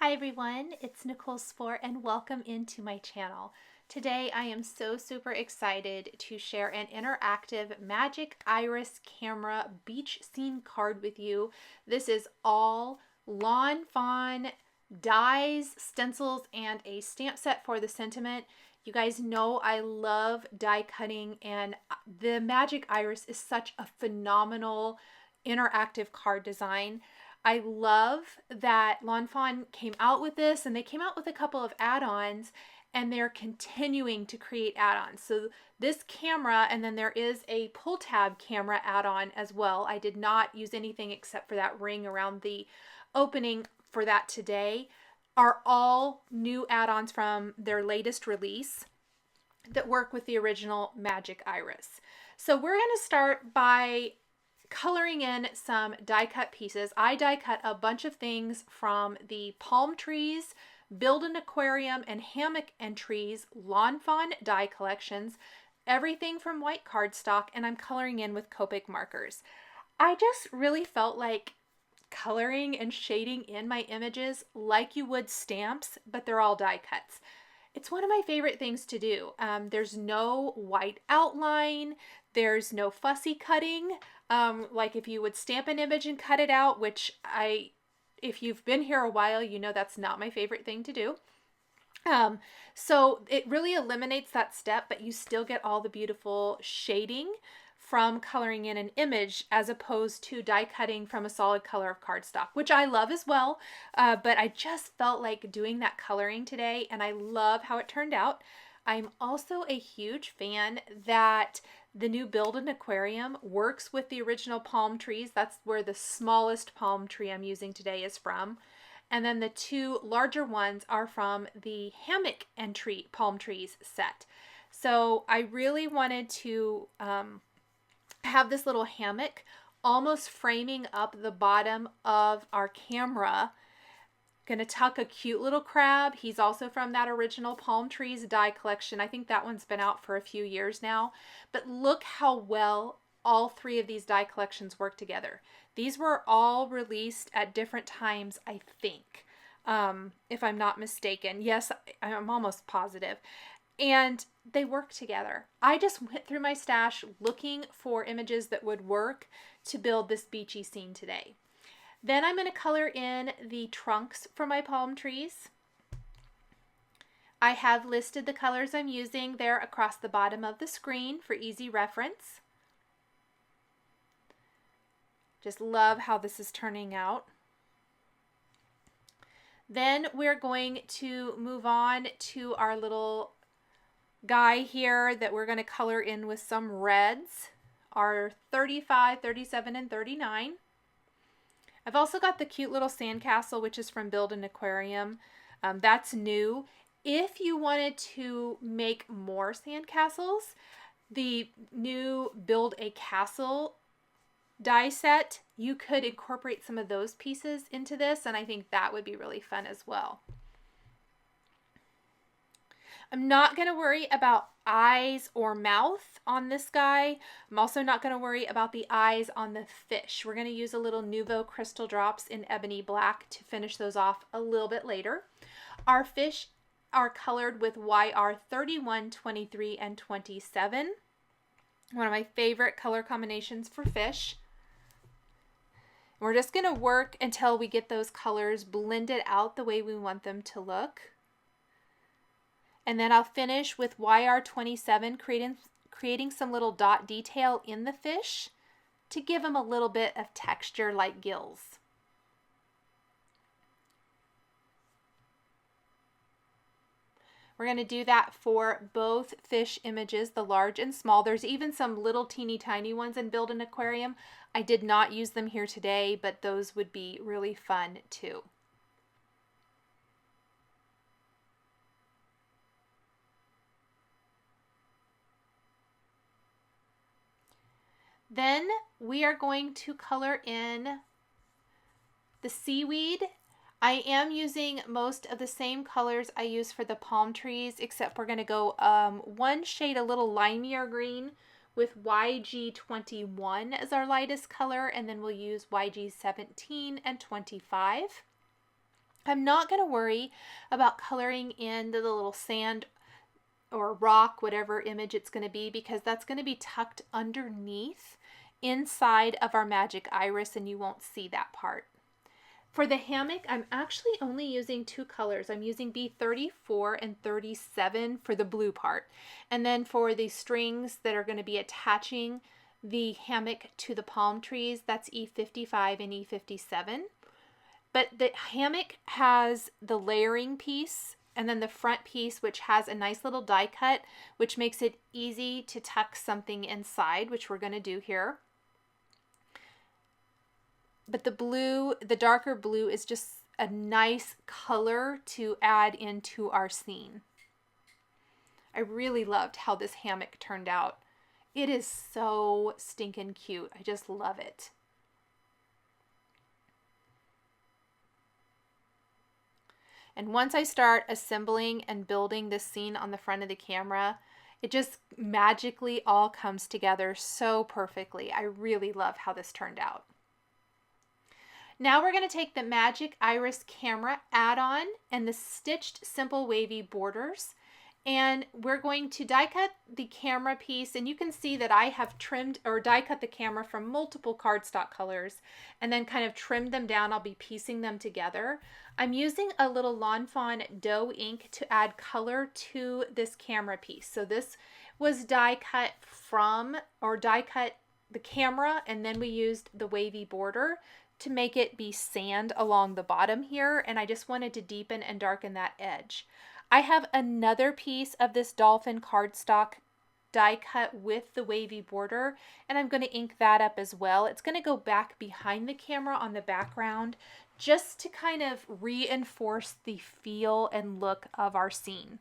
Hi everyone, it's Nicole Spohr and welcome into my channel. Today I am so super excited to share an interactive Magic Iris camera beach scene card with you. This is all Lawn Fawn dies, stencils, and a stamp set for the sentiment. You guys know I love die cutting, and the Magic Iris is such a phenomenal interactive card design. I love that Lawn Fawn came out with this, and they came out with a couple of add-ons, and they're continuing to create add-ons. So this camera, and then there is a pull tab camera add-on as well. I did not use anything except for that ring around the opening for that today, are all new add-ons from their latest release that work with the original Magic Iris. So we're going to start by coloring in some die cut pieces. I die cut a bunch of things from the Palm Trees, Build an Aquarium, and Hammock entries, Lawn Fawn die collections, everything from white cardstock, and I'm coloring in with Copic markers. I just really felt like coloring and shading in my images like you would stamps, but they're all die cuts. It's one of my favorite things to do. There's no white outline, there's no fussy cutting. Like if you would stamp an image and cut it out, which if you've been here a while, you know that's not my favorite thing to do. So it really eliminates that step, but you still get all the beautiful shading from coloring in an image as opposed to die cutting from a solid color of cardstock, which I love as well. But I just felt like doing that coloring today, and I love how it turned out. I'm also a huge fan that the new Build an Aquarium works with the original palm trees. That's where the smallest palm tree I'm using today is from. And then the two larger ones are from the Hammock entry palm trees set. So I really wanted to have this little hammock almost framing up the bottom of our camera. Gonna tuck a cute little crab. He's also from that original Palm Trees die collection. I think that one's been out for a few years now. But look how well all three of these die collections work together. These were all released at different times, I think, if I'm not mistaken. Yes, I'm almost positive. And they work together. I just went through my stash looking for images that would work to build this beachy scene today. Then I'm going to color in the trunks for my palm trees. I have listed the colors I'm using there across the bottom of the screen for easy reference. Just love how this is turning out. Then we're going to move on to our little guy here that we're going to color in with some reds, our 35, 37, and 39. I've also got the cute little sandcastle, which is from Build an Aquarium. That's new. If you wanted to make more sandcastles, the new Build a Castle die set, you could incorporate some of those pieces into this, and I think that would be really fun as well. I'm not going to worry about eyes or mouth on this guy. I'm also not going to worry about the eyes on the fish. We're going to use a little Nuvo crystal drops in ebony black to finish those off a little bit later. Our fish are colored with YR 31, 23, and 27. One of my favorite color combinations for fish. We're just going to work until we get those colors blended out the way we want them to look. And then I'll finish with YR 27, creating some little dot detail in the fish to give them a little bit of texture like gills. We're going to do that for both fish images, the large and small. There's even some little teeny tiny ones in Build an Aquarium. I did not use them here today, but those would be really fun too. Then we are going to color in the seaweed. I am using most of the same colors I use for the palm trees, except we're going to go one shade a little limier green with YG21 as our lightest color, and then we'll use YG17 and 25. I'm not going to worry about coloring in the little sand or rock, whatever image it's going to be, because that's going to be tucked underneath inside of our magic iris and you won't see that part. For the hammock, I'm actually only using 2 colors. I'm using B34 and 37 for the blue part. And then for the strings that are going to be attaching the hammock to the palm trees, that's E55 and E57. But the hammock has the layering piece and then the front piece, which has a nice little die cut, which makes it easy to tuck something inside, which we're going to do here. But the blue, the darker blue, is just a nice color to add into our scene. I really loved how this hammock turned out. It is so stinking cute. I just love it. And once I start assembling and building this scene on the front of the camera, it just magically all comes together so perfectly. I really love how this turned out. Now we're going to take the Magic Iris Camera add-on and the Stitched Simple Wavy borders, and we're going to die cut the camera piece, and you can see that I have trimmed or die cut the camera from multiple cardstock colors and then kind of trimmed them down. I'll be piecing them together. I'm using a little Lawn Fawn dough ink to add color to this camera piece. So this was die cut from, or die cut the camera, and then we used the wavy border to make it be sand along the bottom here, and I just wanted to deepen and darken that edge. I have another piece of this dolphin cardstock die cut with the wavy border, and I'm going to ink that up as well. It's going to go back behind the camera on the background just to kind of reinforce the feel and look of our scene.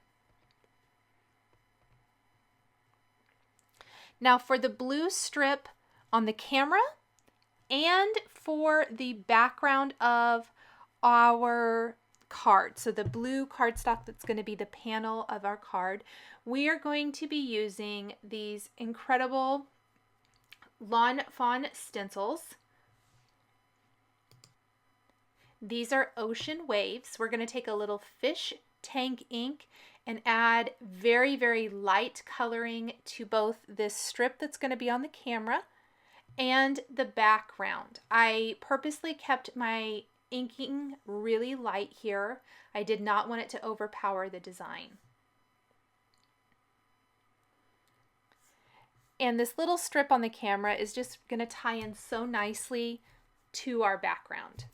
Now for the blue strip on the camera and for the background of our card, so the blue cardstock that's going to be the panel of our card, we are going to be using these incredible Lawn Fawn stencils. These are ocean waves. We're going to take a little fish tank ink and add very, very light coloring to both this strip that's going to be on the camera and the background. I purposely kept my inking really light here. I did not want it to overpower the design. And this little strip on the camera is just going to tie in so nicely to our background.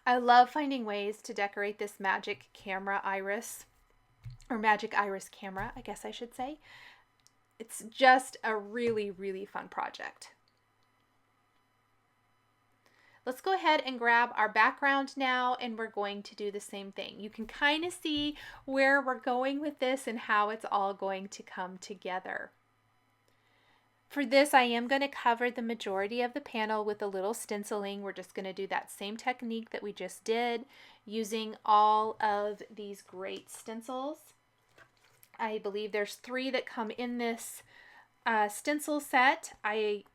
I love finding ways to decorate this magic camera iris, or magic iris camera, I guess I should say. It's just a really, really fun project. Let's go ahead and grab our background now, and we're going to do the same thing. You can kind of see where we're going with this and how it's all going to come together. For this, I am going to cover the majority of the panel with a little stenciling. We're just going to do that same technique that we just did, using all of these great stencils. I believe there's 3 that come in this stencil set. I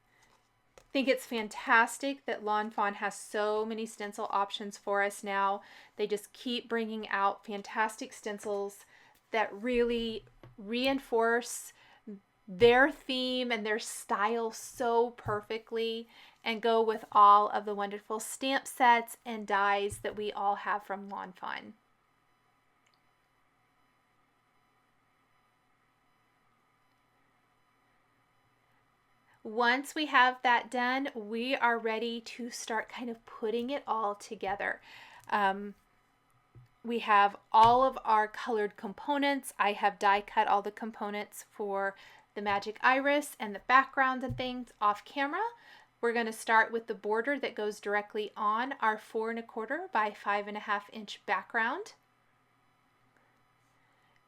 think it's fantastic that Lawn Fawn has so many stencil options for us now. They just keep bringing out fantastic stencils that really reinforce their theme and their style so perfectly and go with all of the wonderful stamp sets and dies that we all have from Lawn Fawn. Once we have that done, we are ready to start kind of putting it all together. We have all of our colored components. I have die cut all the components for the magic iris and the backgrounds and things off camera. We're going to start with the border that goes directly on our 4 1/4 by 5.5 inch background.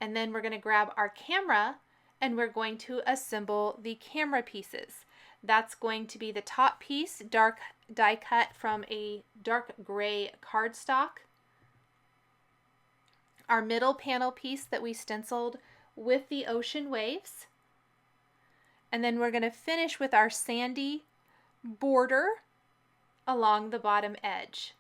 And then we're going to grab our camera and we're going to assemble the camera pieces. That's going to be the top piece, dark die cut from a dark gray cardstock. Our middle panel piece that we stenciled with the ocean waves. And then we're going to finish with our sandy border along the bottom edge.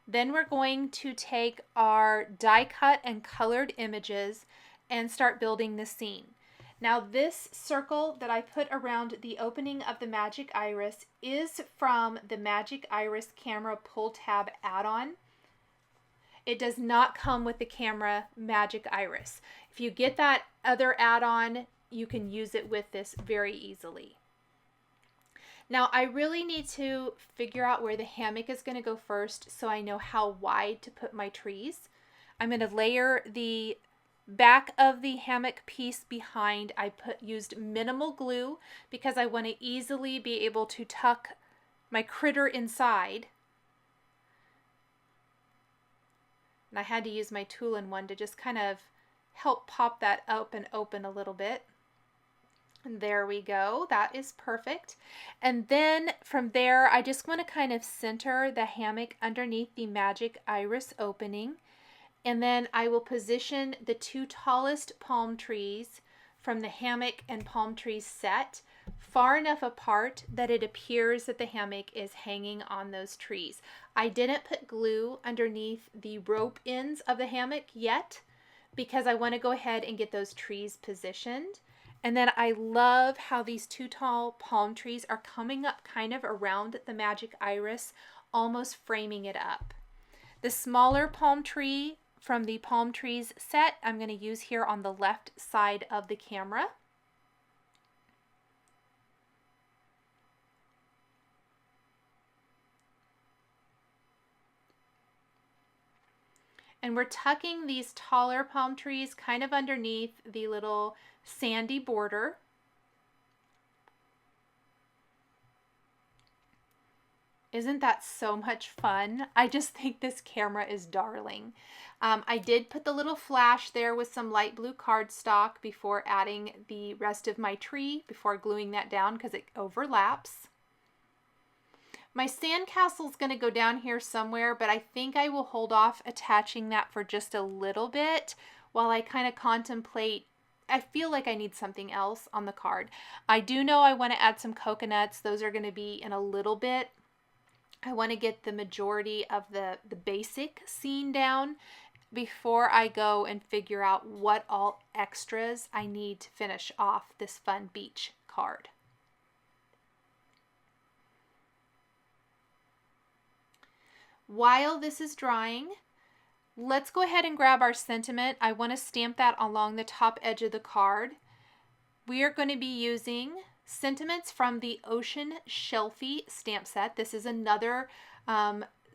Then we're going to take our die cut and colored images and start building the scene. Now this circle that I put around the opening of the Magic Iris is from the Magic Iris Camera Pull Tab add-on. It does not come with the camera Magic Iris. If you get that other add-on, you can use it with this very easily. Now I really need to figure out where the hammock is going to go first so I know how wide to put my trees. I'm going to layer the back of the hammock piece behind. I used minimal glue because I want to easily be able to tuck my critter inside. And I had to use my tool-in-one to just kind of help pop that up and open a little bit. And there we go. That is perfect. And then from there, I just want to kind of center the hammock underneath the Magic Iris opening. And then I will position the two tallest palm trees from the hammock and palm trees set far enough apart that it appears that the hammock is hanging on those trees. I didn't put glue underneath the rope ends of the hammock yet because I want to go ahead and get those trees positioned. And then I love how these two tall palm trees are coming up kind of around the Magic Iris, almost framing it up. The smaller palm tree from the palm trees set, I'm going to use here on the left side of the camera. And we're tucking these taller palm trees kind of underneath the little sandy border. Isn't that so much fun? I just think this camera is darling. I did put the little flash there with some light blue cardstock before adding the rest of my tree, before gluing that down because it overlaps. My sandcastle is going to go down here somewhere, but I think I will hold off attaching that for just a little bit while I kind of contemplate. I feel like I need something else on the card. I do know I want to add some coconuts. Those are going to be in a little bit. I want to get the majority of the basic scene down before I go and figure out what all extras I need to finish off this fun beach card. While this is drying, let's go ahead and grab our sentiment. I want to stamp that along the top edge of the card. We are going to be using sentiments from the Ocean SHELL-FIE stamp set. This is another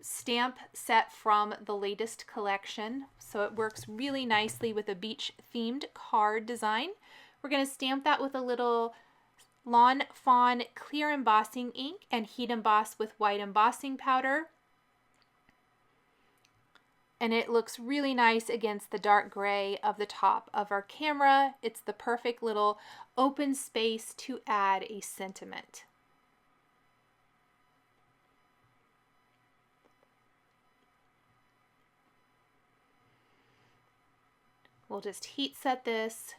stamp set from the latest collection, so it works really nicely with a beach themed card design. We're going to stamp that with a little Lawn Fawn clear embossing ink and heat emboss with white embossing powder. And it looks really nice against the dark gray of the top of our camera. It's the perfect little open space to add a sentiment. We'll just heat set this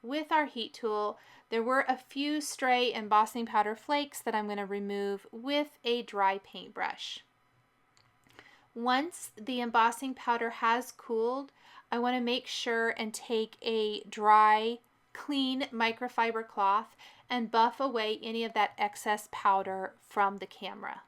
with our heat tool. There were a few stray embossing powder flakes that I'm going to remove with a dry paintbrush. Once the embossing powder has cooled, I want to make sure and take a dry, clean microfiber cloth and buff away any of that excess powder from the camera.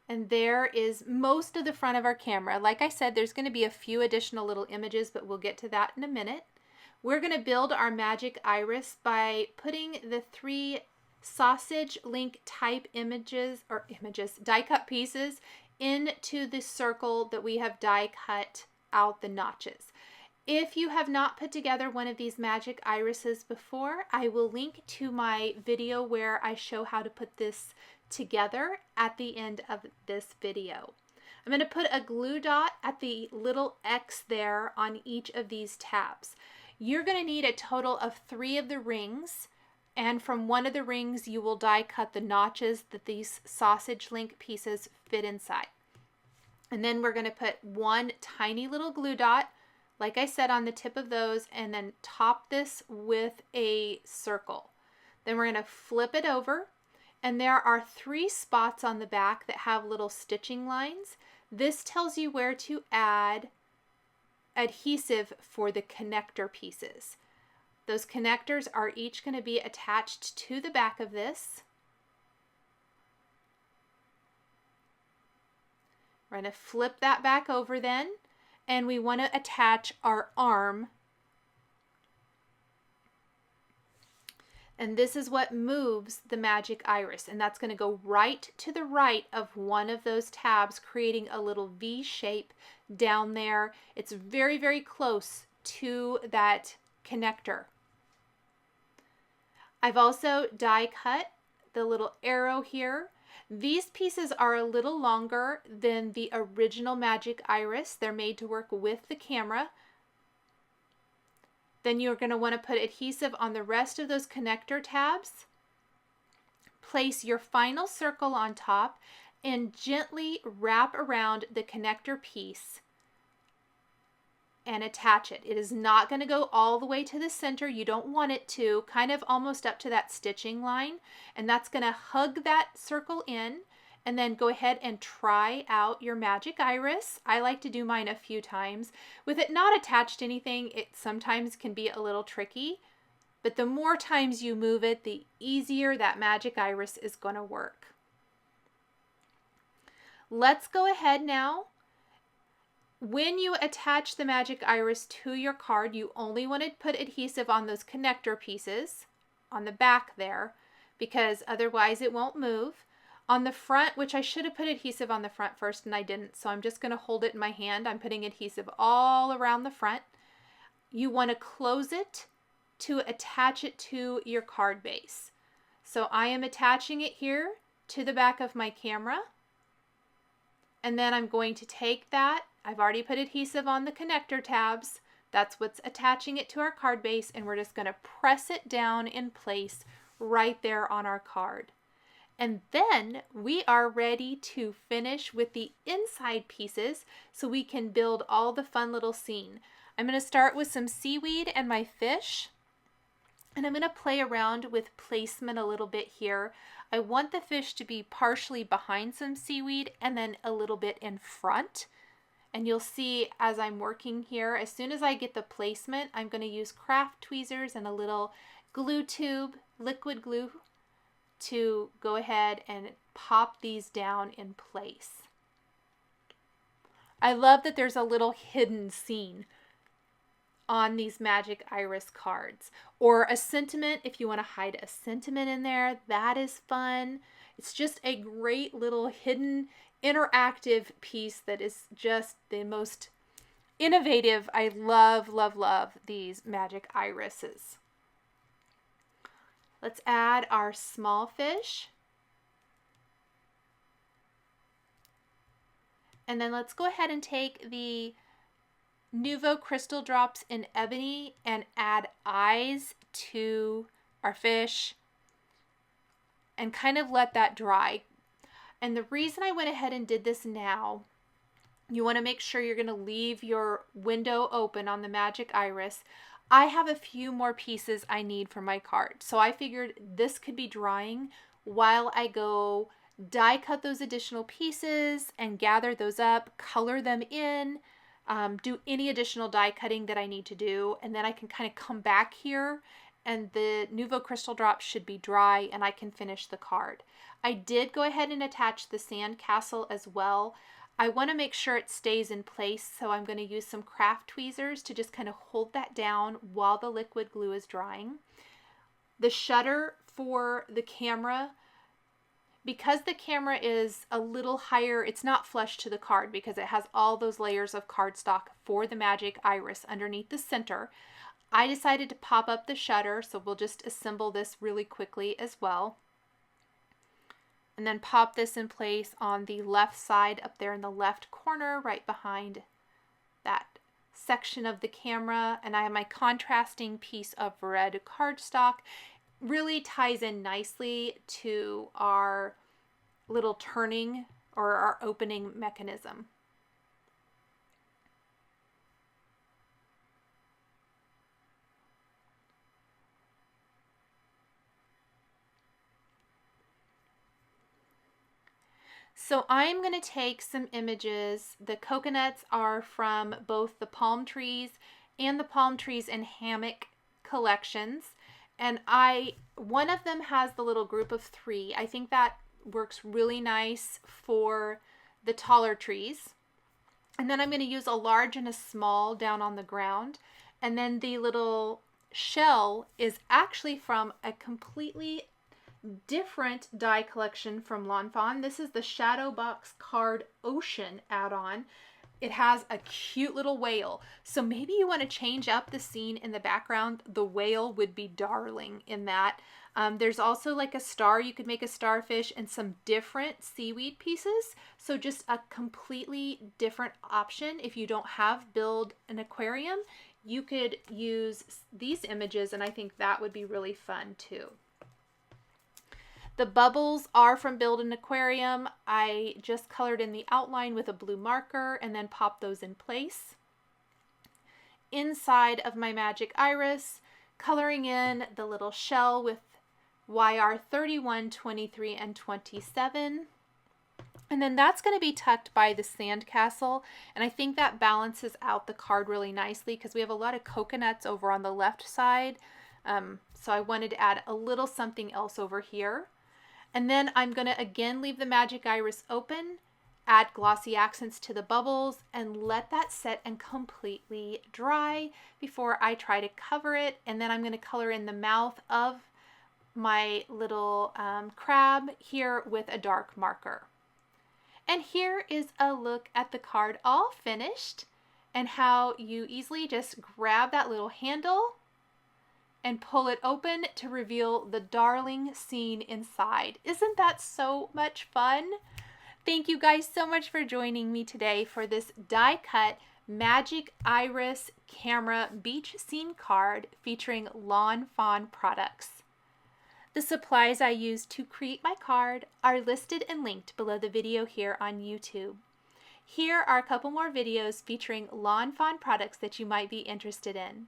And there is most of the front of our camera. Like I said, there's going to be a few additional little images, but we'll get to that in a minute. We're going to build our Magic Iris by putting the 3 sausage link type die cut pieces into the circle that we have die cut out the notches. If you have not put together one of these Magic Irises before, I will link to my video where I show how to put this together at the end of this video. I'm going to put a glue dot at the little X there on each of these tabs. You're going to need a total of 3 of the rings, and from one of the rings you will die cut the notches that these sausage link pieces fit inside. And then we're going to put one tiny little glue dot, like I said, on the tip of those, and then top this with a circle. Then we're going to flip it over, and there are 3 spots on the back that have little stitching lines. This tells you where to add adhesive for the connector pieces. Those connectors are each going to be attached to the back of this. We're going to flip that back over then, and we want to attach our arm. And this is what moves the magic iris, and that's going to go right to the right of one of those tabs, creating a little V shape down there. It's very, very close to that connector. I've also die cut the little arrow here. These pieces are a little longer than the original magic iris. They're made to work with the camera. Then you're going to want to put adhesive on the rest of those connector tabs. Place your final circle on top and gently wrap around the connector piece and attach it. It is not going to go all the way to the center. You don't want it to, kind of almost up to that stitching line, and that's going to hug that circle in. And then go ahead and try out your magic iris. I like to do mine a few times. With it not attached to anything, it sometimes can be a little tricky, but the more times you move it, the easier that magic iris is going to work. Let's go ahead now. When you attach the magic iris to your card, you only want to put adhesive on those connector pieces on the back there, because otherwise it won't move. On the front, which I should have put adhesive on the front first and I didn't, so I'm just going to hold it in my hand. I'm putting adhesive all around the front. You want to close it to attach it to your card base. So I am attaching it here to the back of my camera. And then I'm going to take that. I've already put adhesive on the connector tabs. That's what's attaching it to our card base, and we're just going to press it down in place right there on our card. And then we are ready to finish with the inside pieces so we can build all the fun little scene. I'm going to start with some seaweed and my fish, and I'm going to play around with placement a little bit here. I want the fish to be partially behind some seaweed and then a little bit in front. And you'll see as I'm working here, as soon as I get the placement, I'm going to use craft tweezers and a little glue tube, liquid glue, to go ahead and pop these down in place. I love that there's a little hidden scene on these magic iris cards, or a sentiment. If you want to hide a sentiment in there, that is fun. It's just a great little hidden interactive piece that is just the most innovative. I love, love, love these magic irises. Let's add our small fish. And then let's go ahead and take the Nuvo Crystal Drops in Ebony and add eyes to our fish and kind of let that dry. And the reason I went ahead and did this now, you want to make sure you're going to leave your window open on the magic iris. I have a few more pieces I need for my card, so I figured this could be drying while I go die cut those additional pieces and gather those up, color them in, do any additional die cutting that I need to do, and then I can kind of come back here and the Nuvo Crystal Drops should be dry and I can finish the card. I did go ahead and attach the sand castle as well. I want to make sure it stays in place, so I'm going to use some craft tweezers to just kind of hold that down while the liquid glue is drying. The shutter for the camera, because the camera is a little higher, it's not flush to the card because it has all those layers of cardstock for the magic iris underneath the center. I decided to pop up the shutter, so we'll just assemble this really quickly as well. And then pop this in place on the left side up there in the left corner, right behind that section of the camera. And I have my contrasting piece of red cardstock. Really ties in nicely to our little turning or our opening mechanism. So I'm going to take some images. The coconuts are from both the palm trees and the palm trees and hammock collections. And one of them has the little group of 3. I think that works really nice for the taller trees. And then I'm going to use a large and a small down on the ground. And then the little shell is actually from a completely different die collection from Lawn Fawn. This is the Shadow Box Card Ocean add-on. It has a cute little whale. So maybe you want to change up the scene in the background. The whale would be darling in that. There's also like a star. You could make a starfish and some different seaweed pieces. So just a completely different option. If you don't have Build an Aquarium, you could use these images, and I think that would be really fun too. The bubbles are from Build an Aquarium. I just colored in the outline with a blue marker and then popped those in place. Inside of my magic iris, coloring in the little shell with YR 31, 23, and 27. And then that's going to be tucked by the sandcastle, and I think that balances out the card really nicely because we have a lot of coconuts over on the left side. So I wanted to add a little something else over here. And then I'm going to again leave the magic iris open, add glossy accents to the bubbles, and let that set and completely dry before I try to cover it. And then I'm going to color in the mouth of my little crab here with a dark marker. And here is a look at the card all finished and how you easily just grab that little handle and pull it open to reveal the darling scene inside. Isn't that so much fun? Thank you guys so much for joining me today for this die cut Magic Iris Camera Beach Scene card featuring Lawn Fawn products. The supplies I used to create my card are listed and linked below the video here on YouTube. Here are a couple more videos featuring Lawn Fawn products that you might be interested in.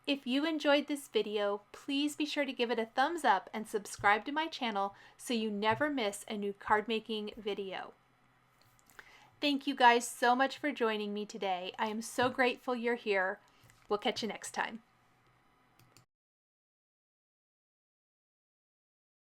If you enjoyed this video, please be sure to give it a thumbs up and subscribe to my channel so you never miss a new card making video. Thank you guys so much for joining me today. I am so grateful you're here. We'll catch you next time.